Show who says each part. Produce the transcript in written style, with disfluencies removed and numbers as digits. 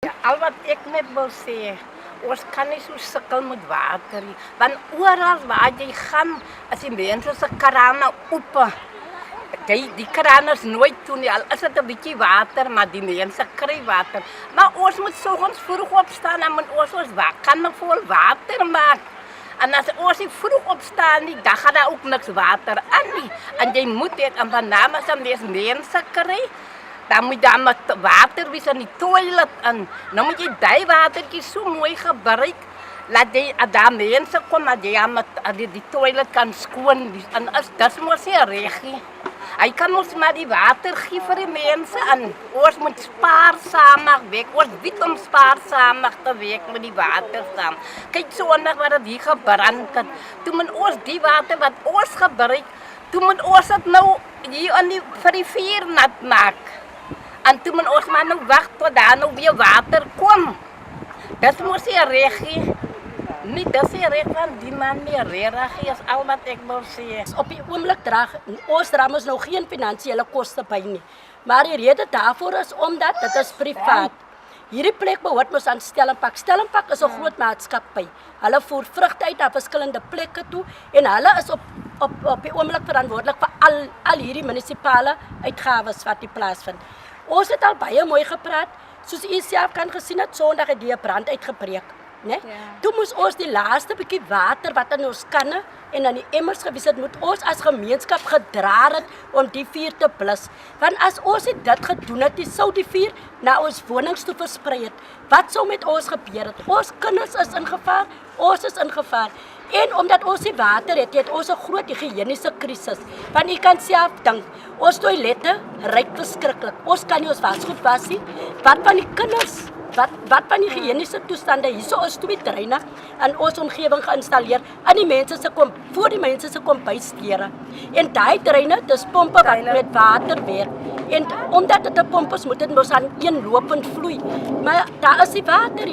Speaker 1: Ja, al wat ek net wil sê, ons kan nie so sukkel met water nie. Want oral waar jy gaan, as die mense se krane oop. Die kraan is nooit toe nie, al is dit 'n bietjie water, maar die mense kry water. Maar ons moet soggens vroeg opstaan en moet ons kan vol water maak. En as ons nie vroeg opstaan nie, dan gaan daar ook niks water aan nie. En jy moet dit aan vanavond as mense kry, dan moet jy met water wees in die toilet en dan moet jy die watertjie so mooi gebruik, laat jy daar mense kom, dat jy met die toilet kan skoon wees. En dis mos nie reggie. Hy kan ons maar die water gee vir die mense en ons moet spaarsamig werk. Ons weet om spaarsamig te werk met die water saam. Kyk Sondag wat dit hier gebrand het. Toe moet ons die water wat ons gebruik, toe moet ons dit nou hier vir die vuur nat maak. En toe moet ons maar nou wag tot daar nou weer water kom. Dis mos nie reggie. Nie, dis nie reg van die man nie reggie is al wat ek wil sê.
Speaker 2: Op die oomblik ons dra mos nou geen finansiële koste by nie. Maar die rede daarvoor is omdat dit is privaat. Hierdie plek behoort mos aan Stellenpak. Stellenpak is 'n groot maatskappy. Hulle voer vrugte uit na verskillende plekke toe en hulle is op die oomblik verantwoordelik vir al hierdie munisipale uitgawes wat hier plaasvind. Ons het al baie mooi gepraat. Soos u self kan gesien het, Sondag het die brand uitgebreek. Nee? Ja. Toe moes ons die laaste bietjie water wat in ons kanne en in die emmers gewees het, moet ons as gemeenskap gedra het om die vuur te blus. Want as ons dit gedoen het, sou die vuur na ons wonings toe versprei het. Wat sou met ons gebeur het? Ons kinders is in gevaar, ons is in gevaar. En omdat ons nie water het ons 'n groot higiëniese krisis. Want u kan self dink, ons toilette ryk verskriklik. Ons kan nie ons wasgoed was nie. Wat van die kinders? Wat van die higiëniese toestande? Hierso is 2 treine in ons omgewing geïnstalleer in die mense se voor die mense se kombuisdeure. En daai treine, dis pompe wat met water werk. En omdat dit 'n pomp is, moet dit mos aan een lopend vloei. Maar daar is nie water.